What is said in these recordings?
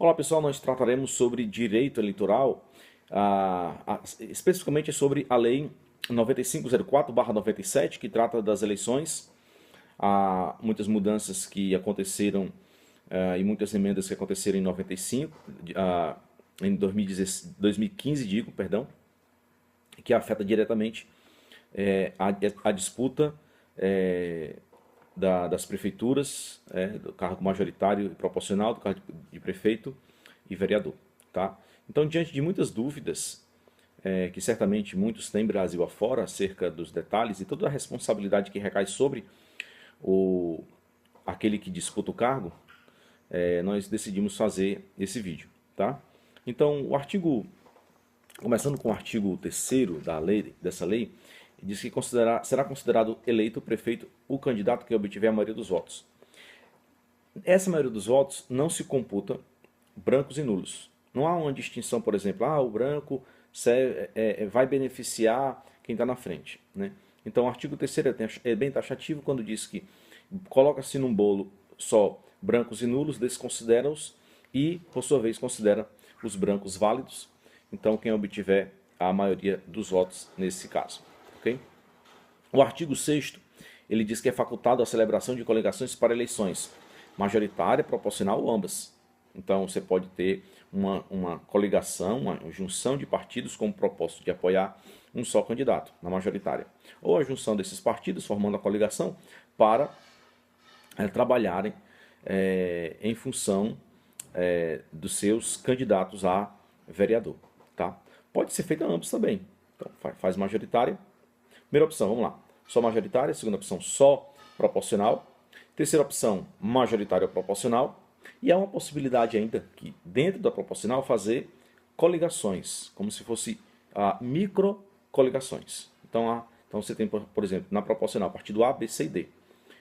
Olá pessoal, nós trataremos sobre direito eleitoral, especificamente sobre a Lei 9504/97, que trata das eleições. Há muitas mudanças que aconteceram e muitas emendas que aconteceram em 95, em 2015, perdão, que afeta diretamente a disputa das prefeituras, do cargo majoritário e proporcional, do cargo de prefeito e vereador. Tá? Então, diante de muitas dúvidas, que certamente muitos têm Brasil afora, acerca dos detalhes e toda a responsabilidade que recai sobre aquele que disputa o cargo, nós decidimos fazer esse vídeo. Tá? Então, começando com o artigo 3º dessa lei, diz que será considerado eleito o prefeito o candidato que obtiver a maioria dos votos. Essa maioria dos votos não se computa brancos e nulos. Não há uma distinção, por exemplo, o branco vai beneficiar quem está na frente. Né? Então o artigo 3º é bem taxativo quando diz que coloca-se num bolo só brancos e nulos, desconsidera-os e, por sua vez, considera os brancos válidos. Então quem obtiver a maioria dos votos nesse caso. Okay? O artigo 6º, ele diz que é facultado a celebração de coligações para eleições majoritária, proporcional ou ambas. Então você pode ter uma coligação, uma junção de partidos com o propósito de apoiar um só candidato na majoritária. Ou a junção desses partidos formando a coligação para trabalharem em função dos seus candidatos a vereador. Tá? Pode ser feito ambos também. Então faz majoritária. Primeira opção, vamos lá. Só majoritária. Segunda opção, só proporcional. Terceira opção, majoritária ou proporcional. E há uma possibilidade ainda que dentro da proporcional fazer coligações, como se fosse micro coligações. Então você tem, por exemplo, na proporcional, partido A, B, C e D.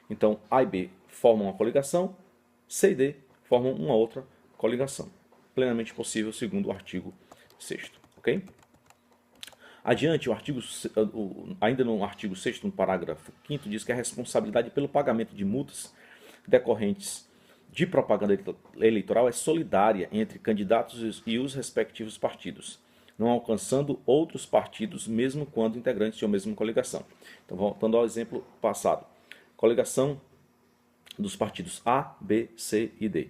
Então A e B formam uma coligação, C e D formam uma outra coligação. Plenamente possível segundo o artigo 6º. Ok? Adiante, ainda no artigo 6º, no parágrafo 5º, diz que a responsabilidade pelo pagamento de multas decorrentes de propaganda eleitoral é solidária entre candidatos e os respectivos partidos, não alcançando outros partidos, mesmo quando integrantes de uma mesma coligação. Então, voltando ao exemplo passado. Coligação dos partidos A, B, C e D.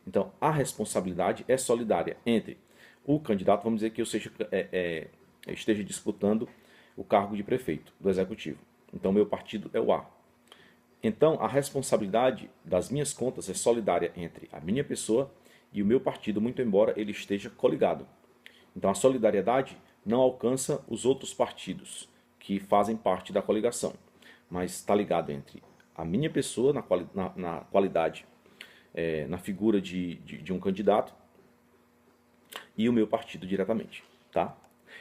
Então, a responsabilidade é solidária entre o candidato, vamos dizer que eu esteja disputando o cargo de prefeito do executivo. Então, meu partido é o A. Então, a responsabilidade das minhas contas é solidária entre a minha pessoa e o meu partido, muito embora ele esteja coligado. Então, a solidariedade não alcança os outros partidos que fazem parte da coligação, mas está ligado entre a minha pessoa na qualidade, na figura de um candidato e o meu partido diretamente. Tá?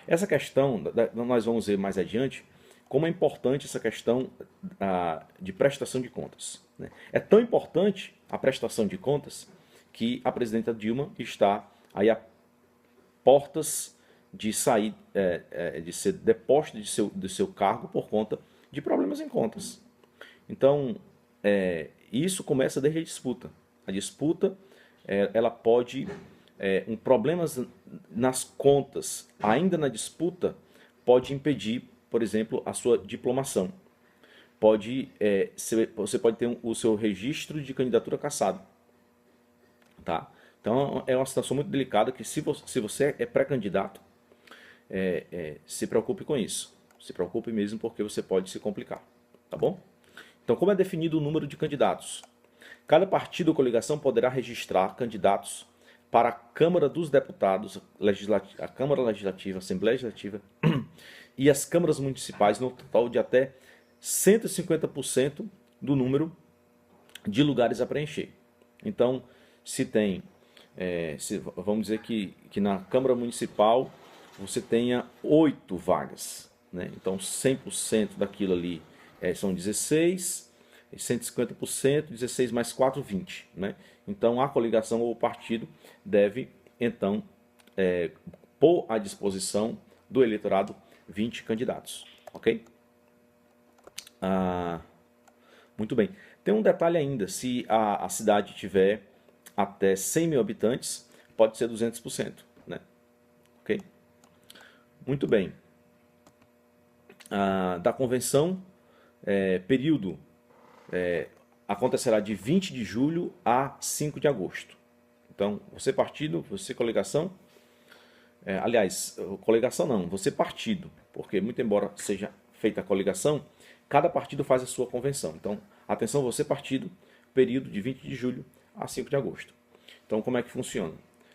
Essa questão, nós vamos ver mais adiante, como é importante essa questão de prestação de contas. Né? É tão importante a prestação de contas que a presidenta Dilma está aí a portas de sair, de ser deposta do seu cargo por conta de problemas em contas. Então, isso começa desde a disputa. A disputa, ela pode, problemas nas contas, ainda na disputa, pode impedir, por exemplo, a sua diplomação. Você pode ter o seu registro de candidatura cassado. Tá? Então é uma situação muito delicada que se você é pré-candidato, se preocupe com isso. Se preocupe mesmo porque você pode se complicar. Tá bom? Então como é definido o número de candidatos? Cada partido ou coligação poderá registrar candidatos para a Câmara dos Deputados, a Câmara Legislativa, a Assembleia Legislativa e as câmaras municipais no total de até 150% do número de lugares a preencher. Então, se tem, vamos dizer que na Câmara Municipal você tenha 8 vagas, né? Então 100% daquilo ali são 16, 150%, 16 mais 4, 20. Né? Então a coligação ou o partido deve, então, pôr à disposição do eleitorado 20 candidatos. Ok? Muito bem. Tem um detalhe ainda, se a cidade tiver até 100 mil habitantes, pode ser 200%, né? Ok? Muito bem. Da convenção, período acontecerá de 20 de julho a 5 de agosto. Então, você partido, você coligação, aliás, coligação não, você partido, porque muito embora seja feita a coligação, cada partido faz a sua convenção. Então, atenção, você partido, período de 20 de julho a 5 de agosto. Então, como é que funciona?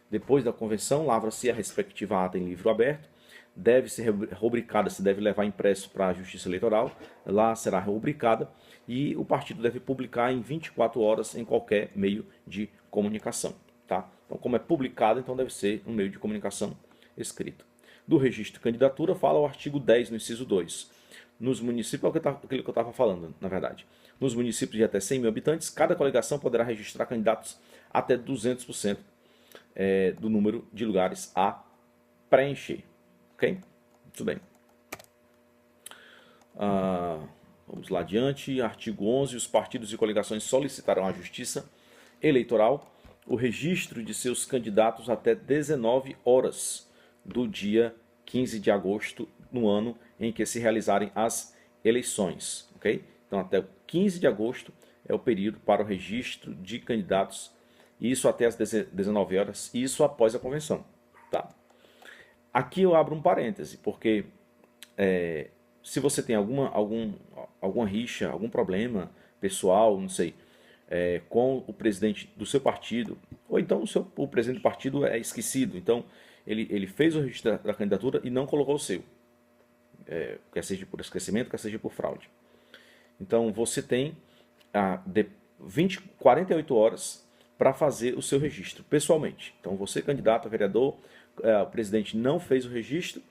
Depois da convenção, lavra-se a respectiva ata em livro aberto, deve ser rubricada, se deve levar impresso para a Justiça Eleitoral, lá será rubricada e o partido deve publicar em 24 horas em qualquer meio de comunicação. Tá? Então, como é publicado, então deve ser um meio de comunicação escrito. Do registro de candidatura fala o artigo 10, no inciso 2. Nos municípios, aquilo que eu estava falando, na verdade. Nos municípios de até 100 mil habitantes, cada coligação poderá registrar candidatos até 200% do número de lugares a preencher. Ok? Muito bem. Vamos lá adiante. Artigo 11. Os partidos e coligações solicitarão à Justiça Eleitoral o registro de seus candidatos até 19 horas do dia 15 de agosto no ano em que se realizarem as eleições. Ok? Então, até 15 de agosto é o período para o registro de candidatos, isso até as 19 horas, isso após a convenção. Tá? Aqui eu abro um parêntese, porque se você tem alguma rixa, algum problema pessoal, não sei, com o presidente do seu partido, ou então o presidente do partido é esquecido, então ele fez o registro da candidatura e não colocou o seu, quer seja por esquecimento, quer seja por fraude. Então você tem 48 horas para fazer o seu registro pessoalmente. Então você, candidato a vereador, o presidente não fez o registro,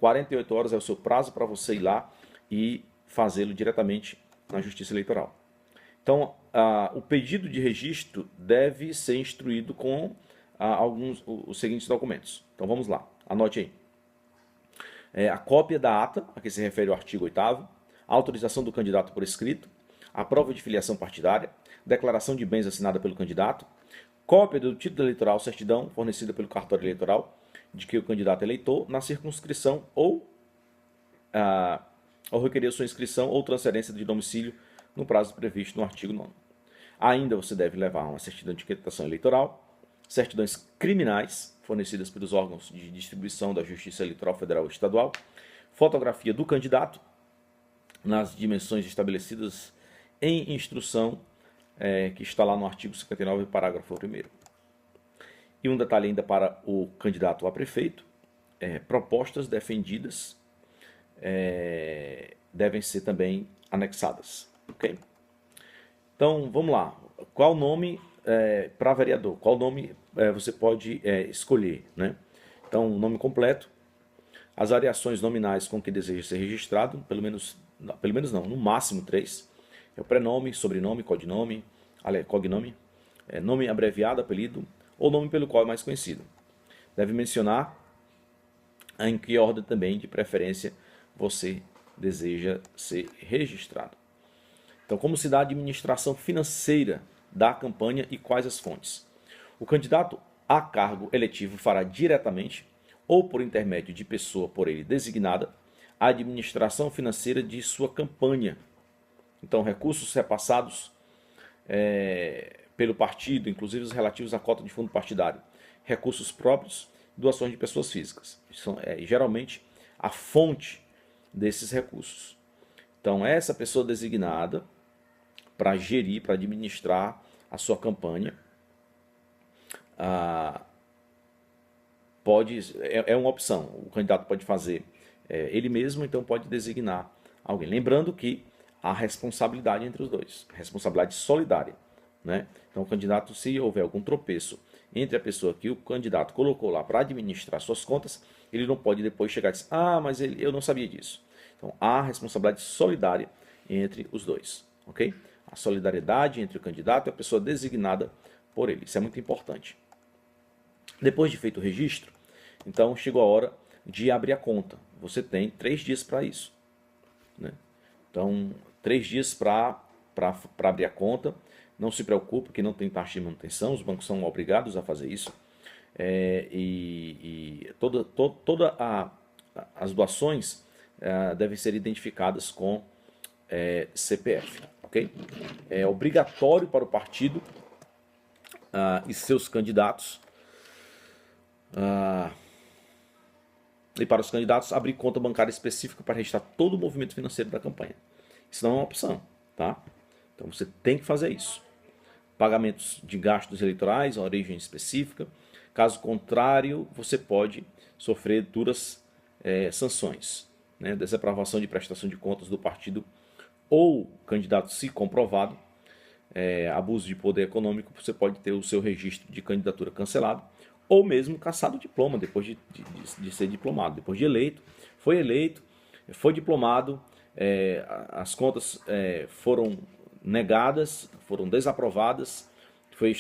48 horas é o seu prazo para você ir lá e fazê-lo diretamente na Justiça Eleitoral. Então, o pedido de registro deve ser instruído com os seguintes documentos. Então vamos lá, anote aí. A cópia da ata, a que se refere o artigo 8º, a autorização do candidato por escrito, a prova de filiação partidária, declaração de bens assinada pelo candidato, cópia do título eleitoral, certidão fornecida pelo cartório eleitoral, de que o candidato eleitor na circunscrição ou requerer sua inscrição ou transferência de domicílio no prazo previsto no artigo 9º. Ainda você deve levar uma certidão de quietação eleitoral, certidões criminais fornecidas pelos órgãos de distribuição da Justiça Eleitoral Federal e Estadual, fotografia do candidato nas dimensões estabelecidas em instrução que está lá no artigo 59, parágrafo 1º. E um detalhe ainda para o candidato a prefeito, propostas defendidas devem ser também anexadas. Okay? Então, vamos lá. Qual nome para vereador? Qual nome você pode escolher? Né? Então, o nome completo, as variações nominais com que deseja ser registrado, pelo menos não, no máximo 3. É o prenome, sobrenome, cognome, nome abreviado, apelido, ou nome pelo qual é mais conhecido. Deve mencionar em que ordem também, de preferência, você deseja ser registrado. Então, como se dá a administração financeira da campanha e quais as fontes? O candidato a cargo eletivo fará diretamente ou por intermédio de pessoa por ele designada a administração financeira de sua campanha. Então, recursos repassados pelo partido, inclusive os relativos à cota de fundo partidário, recursos próprios, doações de pessoas físicas. São geralmente a fonte desses recursos. Então, essa pessoa designada para gerir, para administrar a sua campanha, é uma opção. O candidato pode fazer ele mesmo, então pode designar alguém. Lembrando que há responsabilidade entre os dois, responsabilidade solidária. Né? Então, o candidato, se houver algum tropeço entre a pessoa que o candidato colocou lá para administrar suas contas, ele não pode depois chegar e dizer, mas eu não sabia disso. Então, há responsabilidade solidária entre os dois. Ok? A solidariedade entre o candidato e a pessoa designada por ele. Isso é muito importante. Depois de feito o registro, então chegou a hora de abrir a conta. Você tem 3 dias para isso. Né? Então, 3 dias para abrir a conta. Não se preocupe que não tem taxa de manutenção, os bancos são obrigados a fazer isso. toda as doações devem ser identificadas com CPF, ok? É obrigatório para o partido e seus candidatos e para os candidatos abrir conta bancária específica para registrar todo o movimento financeiro da campanha. Isso não é uma opção, tá? Então você tem que fazer isso. Pagamentos de gastos eleitorais, origem específica. Caso contrário, você pode sofrer duras sanções, né? Desaprovação de prestação de contas do partido ou candidato, se comprovado, abuso de poder econômico, você pode ter o seu registro de candidatura cancelado ou mesmo cassado o diploma depois de ser diplomado, depois de eleito, foi diplomado, as contas foram negadas, foram desaprovadas, foi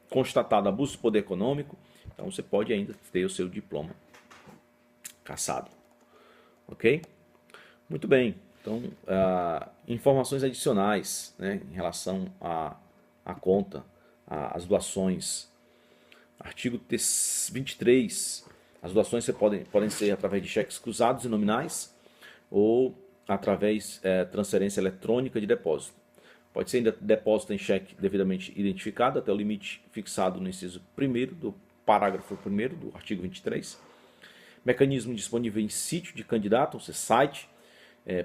constatado abuso de poder econômico, então você pode ainda ter o seu diploma cassado, ok? Muito bem, então informações adicionais, né, em relação à conta, às doações. Artigo 23, as doações podem ser através de cheques cruzados e nominais ou através de transferência eletrônica de depósito. Pode ser ainda depósito em cheque devidamente identificado até o limite fixado no inciso 1º do parágrafo 1º do artigo 23. Mecanismo disponível em sítio de candidato, ou seja, site,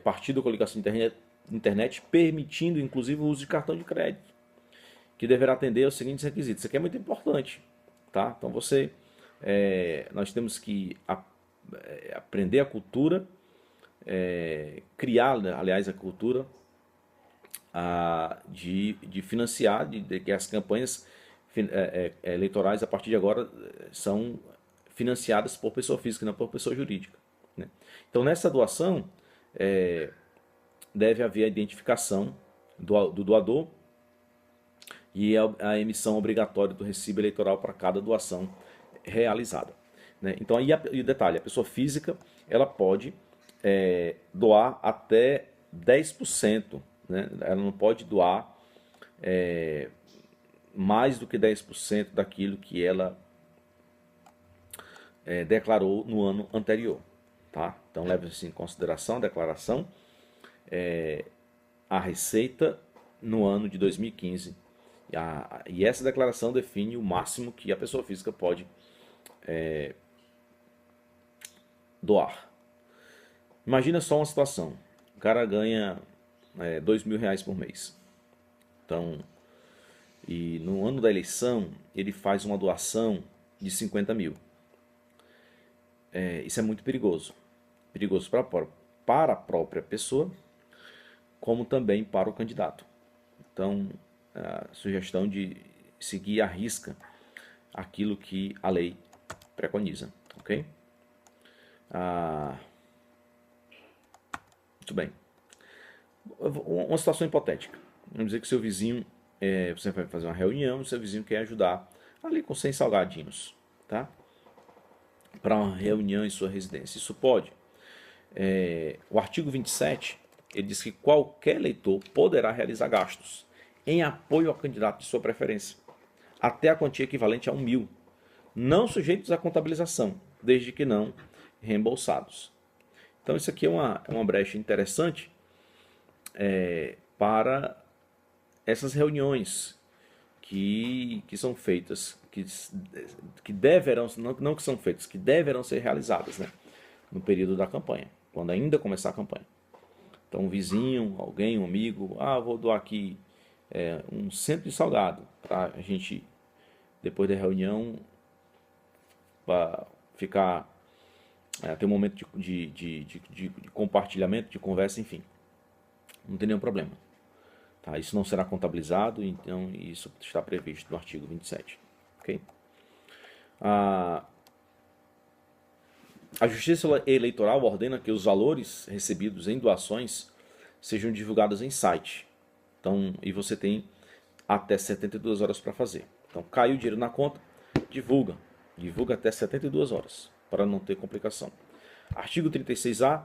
partido ou coligação de internet, permitindo inclusive o uso de cartão de crédito, que deverá atender aos seguintes requisitos. Isso aqui é muito importante, tá? Então nós temos que aprender a cultura, criar, aliás, a cultura de financiar, de que as campanhas eleitorais a partir de agora são financiadas por pessoa física e não por pessoa jurídica, né? Então nessa doação deve haver a identificação do doador e a emissão obrigatória do recibo eleitoral para cada doação realizada, né? Então aí o detalhe, a pessoa física ela pode doar até 10%, né? Ela não pode doar mais do que 10% daquilo que ela declarou no ano anterior, tá? Então leve-se em consideração a declaração, a receita no ano de 2015, e essa declaração define o máximo que a pessoa física pode doar. Imagina só uma situação, o cara ganha R$2.000 por mês, então, e no ano da eleição ele faz uma doação de 50 mil. Isso é muito perigoso, para a própria pessoa, como também para o candidato. Então, a sugestão de seguir à risca aquilo que a lei preconiza, ok? Muito bem. Uma situação hipotética. Vamos dizer que seu vizinho, você vai fazer uma reunião, seu vizinho quer ajudar ali com 100 salgadinhos, tá? Para uma reunião em sua residência. Isso pode. O artigo 27, ele diz que qualquer eleitor poderá realizar gastos em apoio ao candidato de sua preferência, até a quantia equivalente a 1.000, não sujeitos à contabilização, desde que não reembolsados. Então isso aqui é uma brecha interessante para essas reuniões que são feitas, que deverão, não que são feitas, que deverão ser realizadas, né, no período da campanha, quando ainda começar a campanha. Então um vizinho, alguém, um amigo, vou doar aqui um centro de salgado para a gente, depois da reunião, ficar ter um momento de compartilhamento, de conversa, enfim, não tem nenhum problema, tá? Isso não será contabilizado, então isso está previsto no artigo 27, ok? A Justiça Eleitoral ordena que os valores recebidos em doações sejam divulgados em site. Então, e você tem até 72 horas para fazer. Então, caiu o dinheiro na conta, divulga até 72 horas, para não ter complicação. Artigo 36A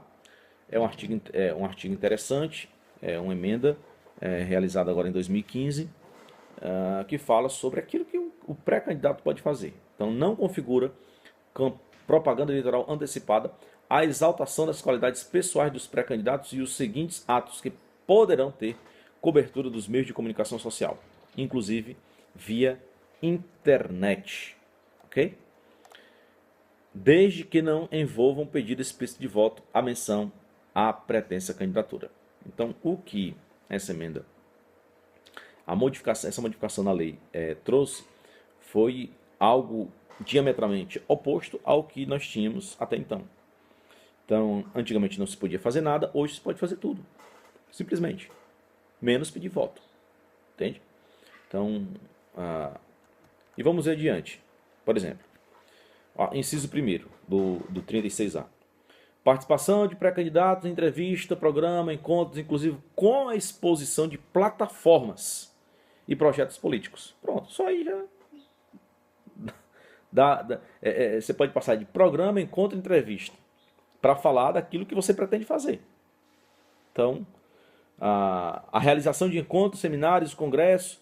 é um artigo interessante, é uma emenda realizada agora em 2015, que fala sobre aquilo que o o pré-candidato pode fazer. Então não configura propaganda eleitoral antecipada a exaltação das qualidades pessoais dos pré-candidatos e os seguintes atos que poderão ter cobertura dos meios de comunicação social, inclusive via internet, ok? Desde que não envolvam pedido explícito de voto a menção à pretensa candidatura. Então, o que essa emenda, essa modificação na lei trouxe foi algo diametralmente oposto ao que nós tínhamos até então. Então, antigamente não se podia fazer nada, hoje se pode fazer tudo, simplesmente, menos pedir voto, entende? Então, e vamos ver adiante. Por exemplo, inciso 1º do 36A. Participação de pré-candidatos em entrevista, programa, encontros, inclusive com a exposição de plataformas e projetos políticos. Pronto, só aí já você pode passar de programa, encontro, entrevista para falar daquilo que você pretende fazer. Então, a realização de encontros, seminários, congressos,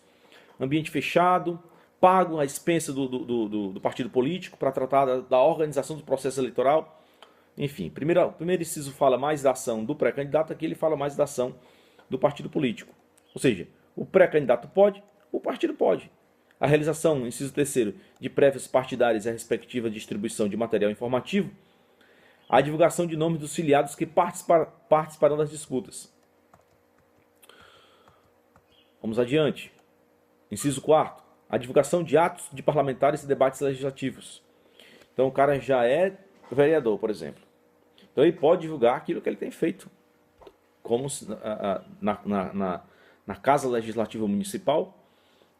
ambiente fechado, pago à expensa do partido político para tratar da organização do processo eleitoral. Enfim, primeiro inciso fala mais da ação do pré-candidato, aqui ele fala mais da ação do partido político. Ou seja, o pré-candidato pode, o partido pode. A realização, inciso 3º, de prévias partidárias e a respectiva distribuição de material informativo. A divulgação de nomes dos filiados que participarão das disputas. Vamos adiante. Inciso 4º. A divulgação de atos de parlamentares e debates legislativos. Então o cara já é vereador, por exemplo. Então ele pode divulgar aquilo que ele tem feito como na Casa Legislativa Municipal.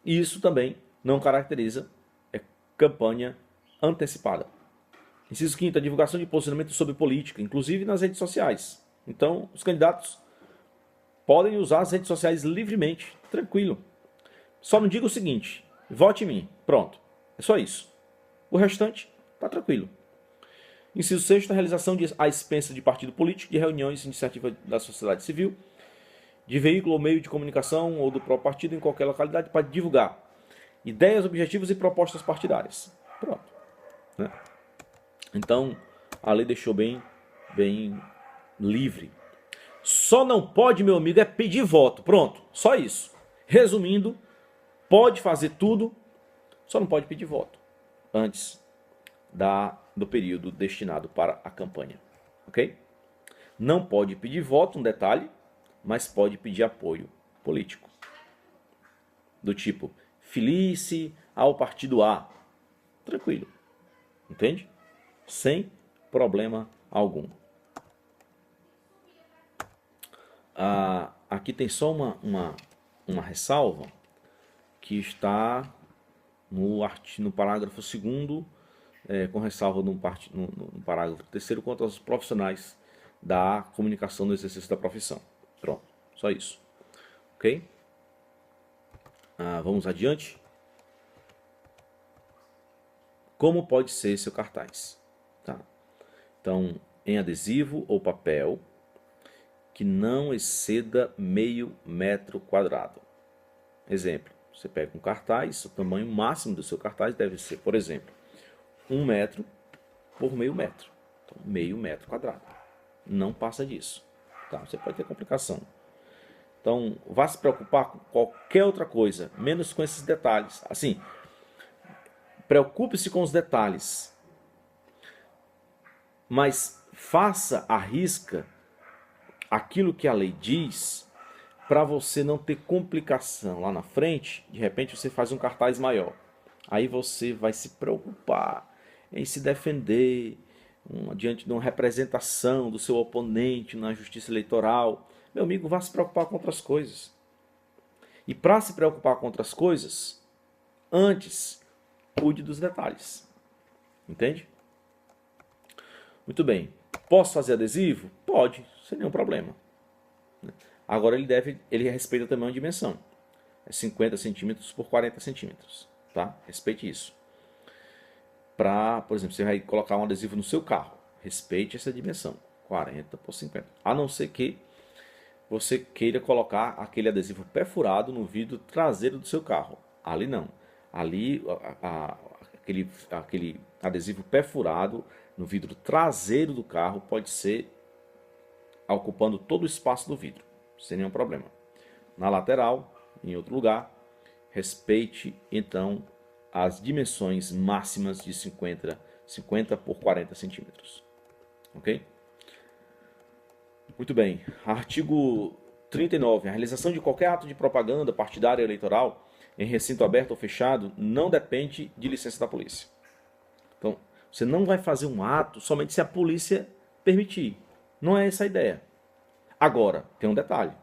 E isso também não caracteriza campanha antecipada. Inciso 5º, a divulgação de posicionamento sobre política, inclusive nas redes sociais. Então os candidatos podem usar as redes sociais livremente, tranquilo. Só não diga o seguinte: vote em mim. Pronto. É só isso. O restante está tranquilo. Inciso 6º, a realização à expensa de partido político, de reuniões, iniciativa da sociedade civil, de veículo ou meio de comunicação ou do próprio partido em qualquer localidade para divulgar ideias, objetivos e propostas partidárias. Pronto. Né? Então, a lei deixou bem livre. Só não pode, meu amigo, pedir voto. Pronto. Só isso. Resumindo, pode fazer tudo, só não pode pedir voto antes do período destinado para a campanha. Ok? Não pode pedir voto, um detalhe, mas pode pedir apoio político. Do tipo, filie-se ao partido A. Tranquilo. Entende? Sem problema algum. Aqui tem só uma ressalva que está no parágrafo 2º, com ressalva no parágrafo 3º, quanto aos profissionais da comunicação no exercício da profissão. Pronto, só isso. Ok? Vamos adiante. Como pode ser seu cartaz? Tá. Então, em adesivo ou papel que não exceda meio metro quadrado. Exemplo, você pega um cartaz, o tamanho máximo do seu cartaz deve ser, por exemplo, 1 metro por meio metro. Então, meio metro quadrado. Não passa disso. Tá? Você pode ter complicação. Então, vá se preocupar com qualquer outra coisa, menos com esses detalhes. Assim, preocupe-se com os detalhes, mas faça à risca aquilo que a lei diz para você não ter complicação lá na frente. De repente você faz um cartaz maior. Aí você vai se preocupar em se defender diante de uma representação do seu oponente na justiça eleitoral. Meu amigo, vá se preocupar com outras coisas. E para se preocupar com outras coisas, antes, cuide dos detalhes. Entende? Muito bem. Posso fazer adesivo? Pode, sem nenhum problema. Agora ele respeita também a dimensão. É 50 centímetros por 40 centímetros. Tá? Respeite isso. Por exemplo, você vai colocar um adesivo no seu carro. Respeite essa dimensão. 40 por 50. A não ser que você queira colocar aquele adesivo perfurado no vidro traseiro do seu carro. Ali não. Ali, aquele adesivo perfurado no vidro traseiro do carro pode ser ocupando todo o espaço do vidro, sem nenhum problema. Na lateral, em outro lugar, respeite então as dimensões máximas de 50 por 40 centímetros. Ok? Muito bem. Artigo 39. A realização de qualquer ato de propaganda partidária eleitoral em recinto aberto ou fechado não depende de licença da polícia. Então, você não vai fazer um ato somente se a polícia permitir. Não é essa a ideia. Agora, tem um detalhe.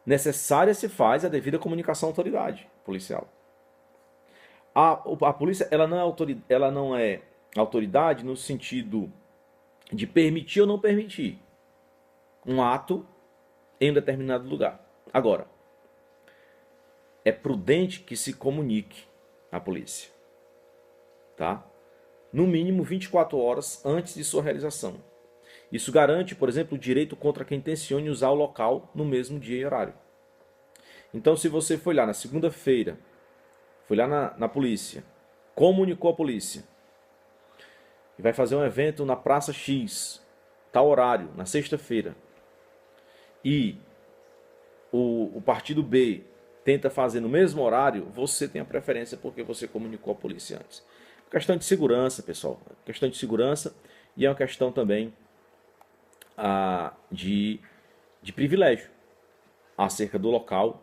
Necessária se faz a devida comunicação à autoridade policial. A polícia ela não é autoridade no sentido de permitir ou não permitir um ato em um determinado lugar. Agora, é prudente que se comunique à polícia, tá? No mínimo 24 horas antes de sua realização. Isso garante, por exemplo, o direito contra quem intencione usar o local no mesmo dia e horário. Então, se você foi lá na segunda-feira, foi lá na polícia, comunicou a polícia, e vai fazer um evento na Praça X, tal horário, na sexta-feira, e o partido B tenta fazer no mesmo horário, você tem a preferência porque você comunicou a polícia antes. Questão de segurança, pessoal. Questão de segurança e é uma questão também de privilégio acerca do local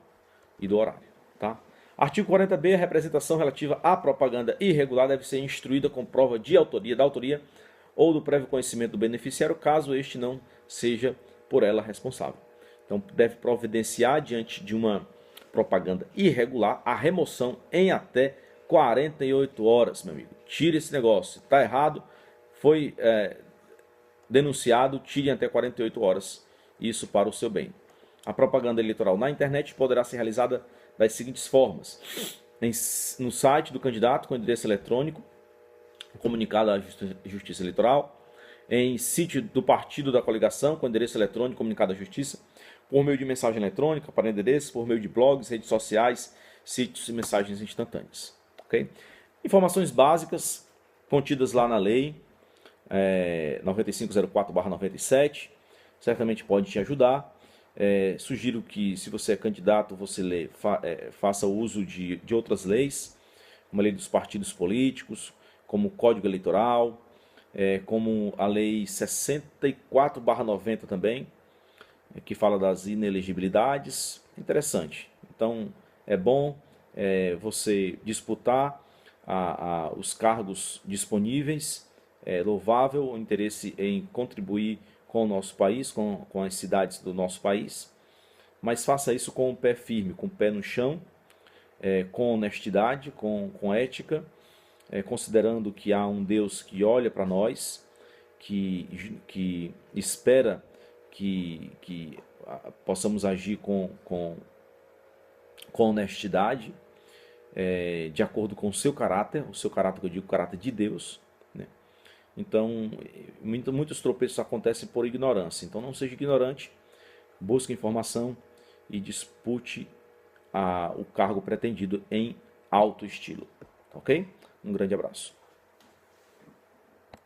e do horário. Tá? Artigo 40b, a representação relativa à propaganda irregular deve ser instruída com prova de autoria, da autoria ou do prévio conhecimento do beneficiário, caso este não seja por ela responsável. Então, deve providenciar, diante de uma propaganda irregular, a remoção em até 48 horas, meu amigo. Tire esse negócio. Está errado, foi denunciado, tire em até 48 horas. Isso para o seu bem. A propaganda eleitoral na internet poderá ser realizada das seguintes formas: no site do candidato com endereço eletrônico, comunicado à Justiça Eleitoral, em sítio do partido da coligação com endereço eletrônico comunicado à Justiça, por meio de mensagem eletrônica para endereço, por meio de blogs, redes sociais, sítios e mensagens instantâneas. Okay? Informações básicas contidas lá na lei 9504/97, certamente pode te ajudar. Sugiro que, se você é candidato, você faça uso de outras leis, como a lei dos partidos políticos, como o Código Eleitoral, como a lei 64/90 também, que fala das inelegibilidades. Interessante. Então, é bom você disputar os cargos disponíveis. É louvável o interesse em contribuir com o nosso país, com as cidades do nosso país, mas faça isso com o pé firme, com o pé no chão, com honestidade, com ética, considerando que há um Deus que olha para nós, que espera que possamos agir com honestidade, de acordo com o seu caráter que eu digo, o caráter de Deus, né? Então, muitos tropeços acontecem por ignorância. Então, não seja ignorante, busque informação e dispute o cargo pretendido em alto estilo. Ok? Um grande abraço.